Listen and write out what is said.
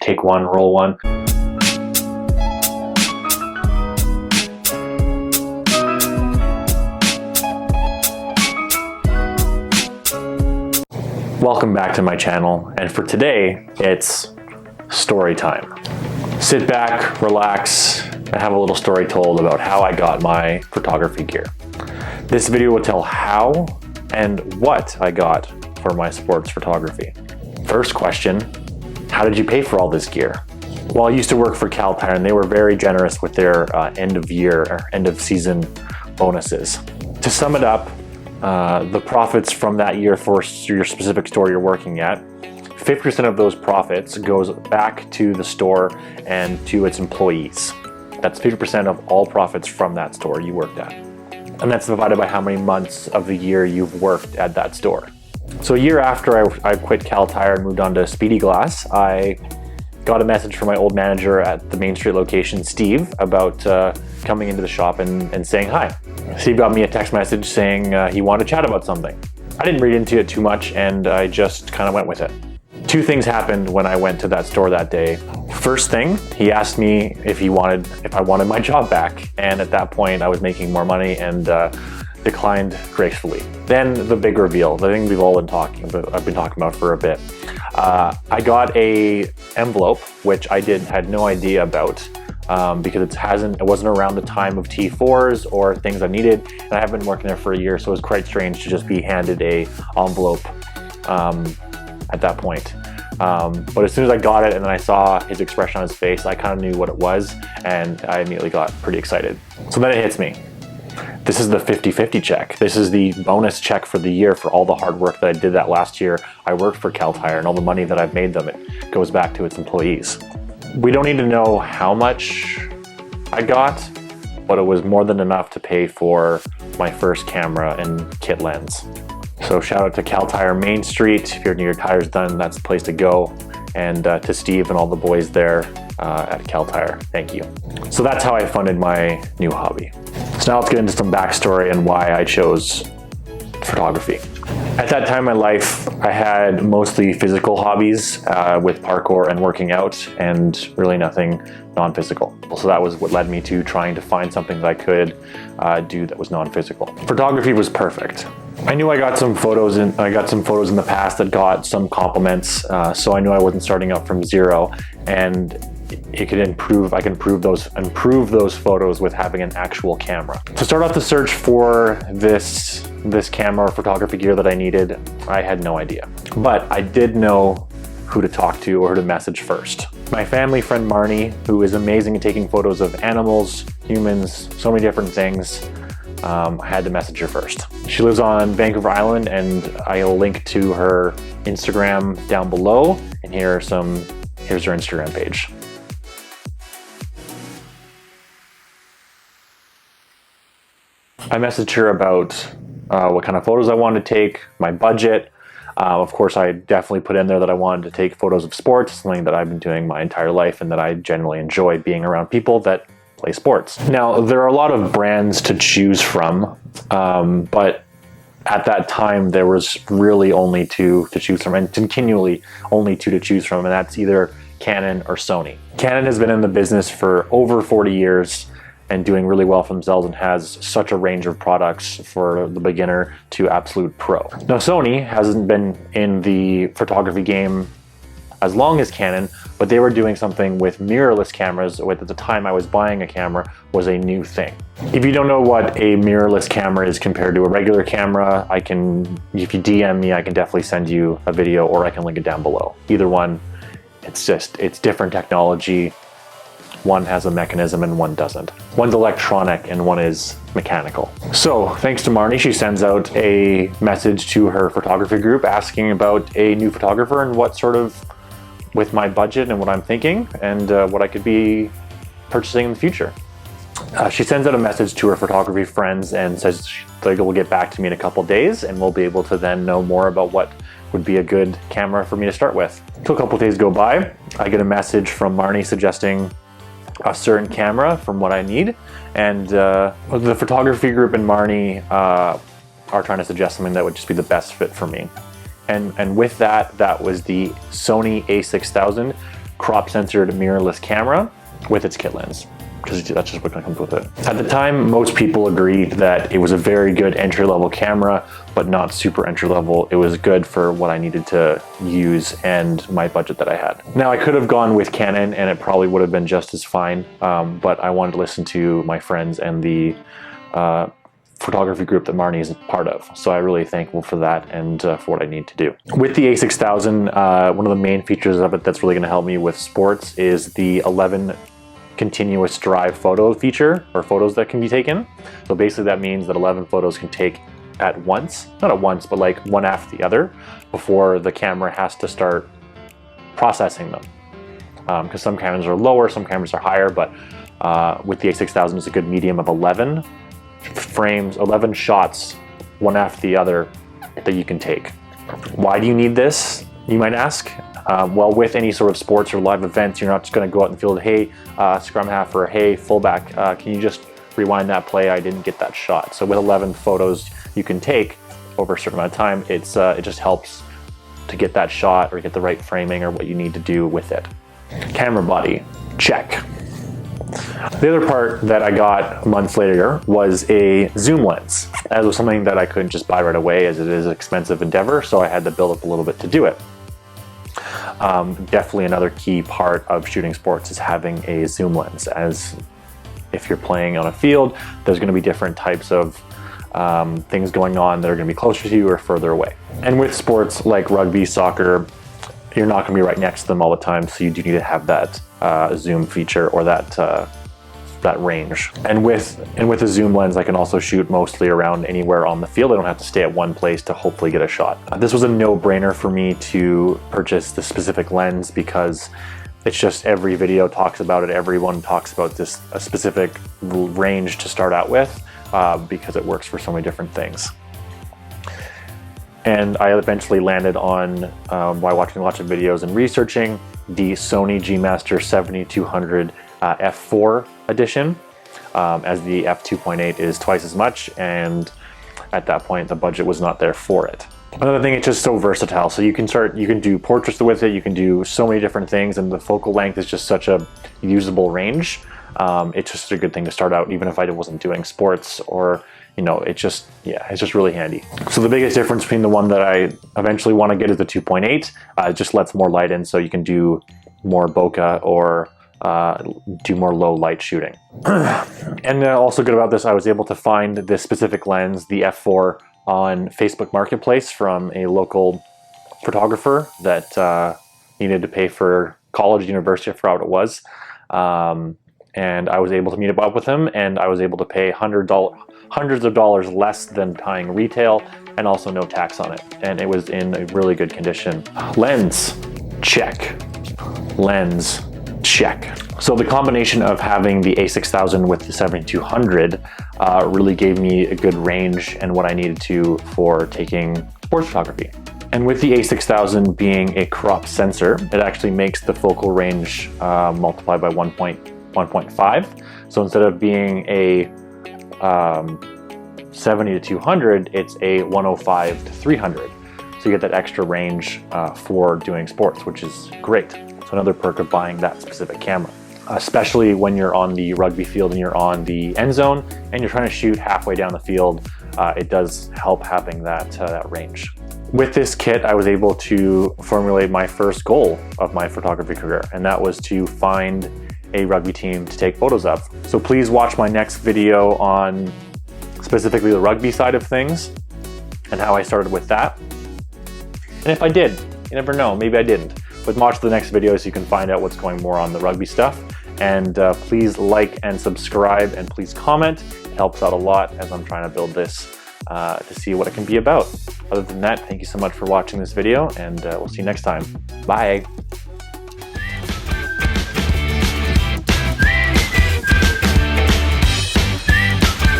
Take one, roll one. Welcome back to my channel, and for today, it's story time. Sit back, relax, and have a little story told about how I got my photography gear. This video will tell how and what I got for my sports photography. First question, how did you pay for all this gear? Well, I used to work for Cal Tire, and they were very generous with their end of year or end of season bonuses. To sum it up, the profits from that year for your specific store you're working at, 50% of those profits goes back to the store and to its employees. That's 50% of all profits from that store you worked at. And that's divided by how many months of the year you've worked at that store. So a year after I quit Cal Tire and moved on to Speedy Glass, I got a message from my old manager at the Main Street location, Steve, about coming into the shop and saying hi. Steve got me a text message saying he wanted to chat about something. I didn't read into it too much, and I just kind of went with it. Two things happened when I went to that store that day. First thing, he asked me if I wanted my job back, and at that point I was making more money and declined gracefully. Then the big reveal, the thing we've all been talking about, I've been talking about for a bit. I got a envelope, which I had no idea about because it wasn't around the time of T4s or things I needed, and I haven't been working there for a year, so it was quite strange to just be handed a envelope at that point. But as soon as I got it and then I saw his expression on his face, I kind of knew what it was, and I immediately got pretty excited. So then it hits me. This is the 50-50 check. This is the bonus check for the year for all the hard work that I did that last year. I worked for Cal Tire, and all the money that I've made them, it goes back to its employees. We don't need to know how much I got, but it was more than enough to pay for my first camera and kit lens. So shout out to Cal Tire Main Street. If you're near your tires done, that's the place to go. And to Steve and all the boys there at Cal Tire, thank you. So that's how I funded my new hobby. So now let's get into some backstory and why I chose photography. At that time in my life, I had mostly physical hobbies with parkour and working out, and really nothing non-physical. So that was what led me to trying to find something that I could do that was non-physical. Photography was perfect. I knew I got some photos in the past that got some compliments, so I knew I wasn't starting out from zero, and I can improve those photos with having an actual camera. To start off the search for this camera or photography gear that I needed, I had no idea. But I did know who to talk to or who to message first. My family friend Marnie, who is amazing at taking photos of animals, humans, so many different things, I had to message her first. She lives on Vancouver Island, and I'll link to her Instagram down below, and here's her Instagram page. I messaged her about what kind of photos I wanted to take, my budget. Of course, I definitely put in there that I wanted to take photos of sports, something that I've been doing my entire life and that I generally enjoy, being around people that play sports. Now, there are a lot of brands to choose from, but at that time there was really only two to choose from, and continually only two to choose from, and that's either Canon or Sony. Canon has been in the business for over 40 years and doing really well for themselves, and has such a range of products for the beginner to absolute pro. Now, Sony hasn't been in the photography game as long as Canon, but they were doing something with mirrorless cameras, which at the time I was buying a camera was a new thing. If you don't know what a mirrorless camera is compared to a regular camera, if you DM me, I can definitely send you a video, or I can link it down below. Either one, it's different technology. One has a mechanism and one doesn't. One's electronic and one is mechanical. So thanks to Marnie, she sends out a message to her photography group asking about a new photographer and what sort of, with my budget and what I'm thinking, and what I could be purchasing in the future. She sends out a message to her photography friends and says they will get back to me in a couple days, and we'll be able to then know more about what would be a good camera for me to start with. So a couple days go by, I get a message from Marnie suggesting a certain camera from what I need, and the photography group and Marnie are trying to suggest something that would just be the best fit for me. And with that was the Sony a6000 crop sensored mirrorless camera with its kit lens, because that's just what comes with it. At the time, most people agreed that it was a very good entry-level camera, but not super entry-level. It was good for what I needed to use and my budget that I had. Now, I could have gone with Canon and it probably would have been just as fine, but I wanted to listen to my friends and the photography group that Marnie is part of. So I'm really thankful for that and for what I need to do. With the A6000, one of the main features of it that's really gonna help me with sports is the 11 continuous drive photo feature, or photos that can be taken. So basically that means that 11 photos can take at once, not at once, but like one after the other before the camera has to start processing them. Because some cameras are lower, some cameras are higher, but with the A6000 it's a good medium of 11 frames, 11 shots, one after the other that you can take. Why do you need this, you might ask? Well, with any sort of sports or live events, you're not just going to go out in the field, hey, scrum half, or hey, fullback, can you just rewind that play? I didn't get that shot. So with 11 photos you can take over a certain amount of time, it just helps to get that shot or get the right framing or what you need to do with it. Camera body, check. The other part that I got months later was a zoom lens. That was something that I couldn't just buy right away, as it is an expensive endeavor, so I had to build up a little bit to do it. Definitely another key part of shooting sports is having a zoom lens, as if you're playing on a field, there's going to be different types of things going on that are going to be closer to you or further away. And with sports like rugby, soccer, you're not going to be right next to them all the time, so you do need to have that zoom feature or that range. And with a zoom lens, I can also shoot mostly around anywhere on the field. I don't have to stay at one place to hopefully get a shot. This was a no-brainer for me to purchase the specific lens, because it's just every video talks about it. Everyone talks about this a specific range to start out with, because it works for so many different things. And I eventually landed on, while watching lots of videos and researching, the Sony G Master 7200 f4 edition, as the f2.8 is twice as much, and at that point the budget was not there for it. Another thing, it's just so versatile. So you can do portraits with it, you can do so many different things, and the focal length is just such a usable range. It's just a good thing to start out, even if I wasn't doing sports, or it's just really handy. So the biggest difference between the one that I eventually want to get is the 2.8. It just lets more light in, so you can do more bokeh or do more low light shooting. And also good about this, I was able to find this specific lens, the f4, on Facebook Marketplace from a local photographer that needed to pay for college, university, I forgot what it was. And I was able to meet up with him, and I was able to pay hundreds of dollars less than buying retail, and also no tax on it. And it was in a really good condition. Lens, check. Lens, check. So the combination of having the A6000 with the 7200 really gave me a good range and what I needed to for taking sports photography. And with the A6000 being a crop sensor, it actually makes the focal range multiply by 1.5. So instead of being a 70 to 200, it's a 105 to 300. So you get that extra range for doing sports, which is great. So another perk of buying that specific camera, especially when you're on the rugby field and you're on the end zone and you're trying to shoot halfway down the field, it does help having that range. With this kit, I was able to formulate my first goal of my photography career, and that was to find a rugby team to take photos of. So please watch my next video on specifically the rugby side of things and how I started with that. And if I did, you never know, maybe I didn't. But watch the next video so you can find out what's going more on the rugby stuff. And please like and subscribe, and please comment. It helps out a lot as I'm trying to build this to see what it can be about. Other than that, thank you so much for watching this video, and we'll see you next time. Bye.